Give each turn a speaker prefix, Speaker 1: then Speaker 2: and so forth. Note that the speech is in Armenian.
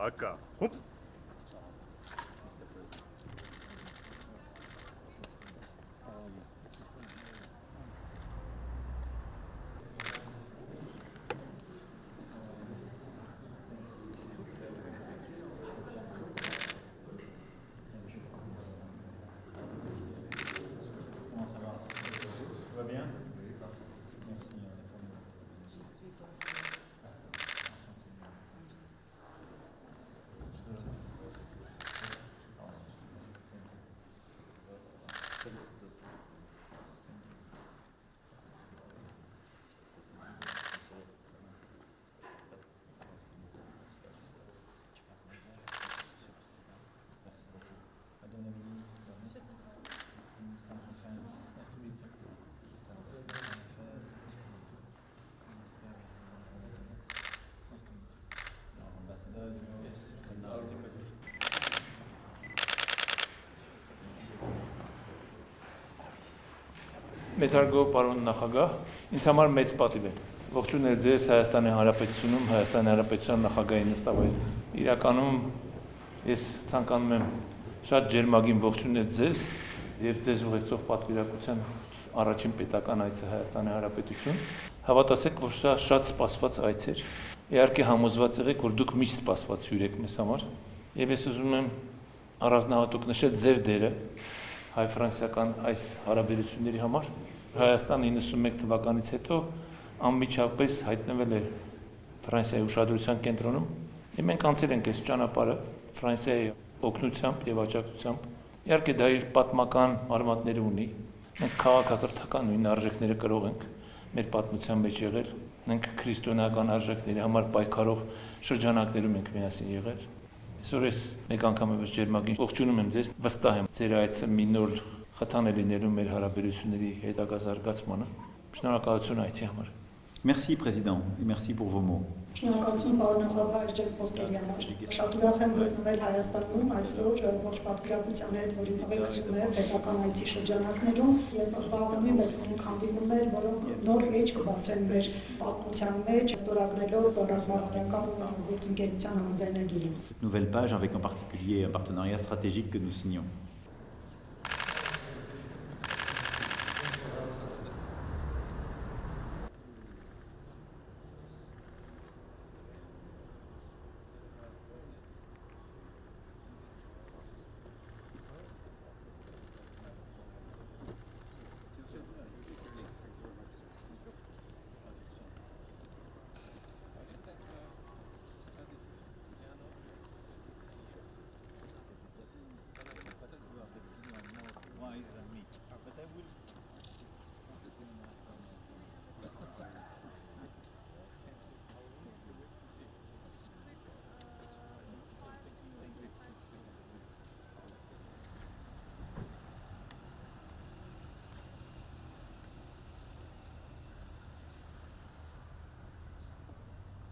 Speaker 1: Ակա, հուպ։
Speaker 2: Մեծարգո պարոն նախագահ, ինձ համար մեծ պատիվ է։ Ողջունել ձեզ Հայաստանի Հանրապետությունում, Հայաստանի Հանրապետության նախագահի նստավայրում։ Իրականում ես ցանկանում եմ շատ ջերմագին ողջունել ձեզ եւ ձեզ ուղեկցող պատվիրակության առաջին պետական այցը Հայաստանի Հանրապետություն։ Հավատացեք, որ շատ սպասված այց էր։ Իհարկե համոզված եղեք, որ դուք միշտ սպասված հյուր եք մեզ համար։ Եվ ես ուզում եմ առանձնահատուկ նշել ձեր դերը հայ-ֆրանսիական այս հարաբերությունների համար։ Հայաստանը 91 թվականից հետո անմիջապես հայտնվել է Ֆրանսիայի ուշադրության կենտրոնում, եւ մենք անցել ենք այս ճանապարհը Ֆրանսիայի օգնությամբ եւ աջակցությամբ։ Իհարկե դա իր պատմական արմատներ ունի։ Մենք քաղաքակրթական նույն արժեքները կրող ենք մեր պատմության մեջ եղել, մենք քրիստոնեական արժեքների համար պայքարող շրջանակներում ենք միասին եղել։ Այսօր ես մեկ անգամ եւս ջերմագին ողջունում եմ ձեզ, վստահ եմ ձեր այցը մի նոր խթան է լինելու մեր հարաբերությունների հետագա զարգացմանը։ Շնորհակալություն այցի համար։
Speaker 3: Merci président et merci pour vos mots.
Speaker 4: Շնորհակալություն պարոն նախագահ Էրջեն Պոստերի համար։ Շատ ուրախ եմ գտնվել Հայաստանում այսօր ոչ պատվիրակության հետ, որ ինձ ուղեկցում է պետական այցի շրջանակներում եւ վաղուց մեզ ունենք հանդիպումներ, որոնք նոր էջ կբացեն մեր պատմության մեջ, ստորագրելով ռազմավարական գործընկերության համաձայնագիրը։
Speaker 3: Nouvelle page avec en particulier un partenariat stratégique que nous signons.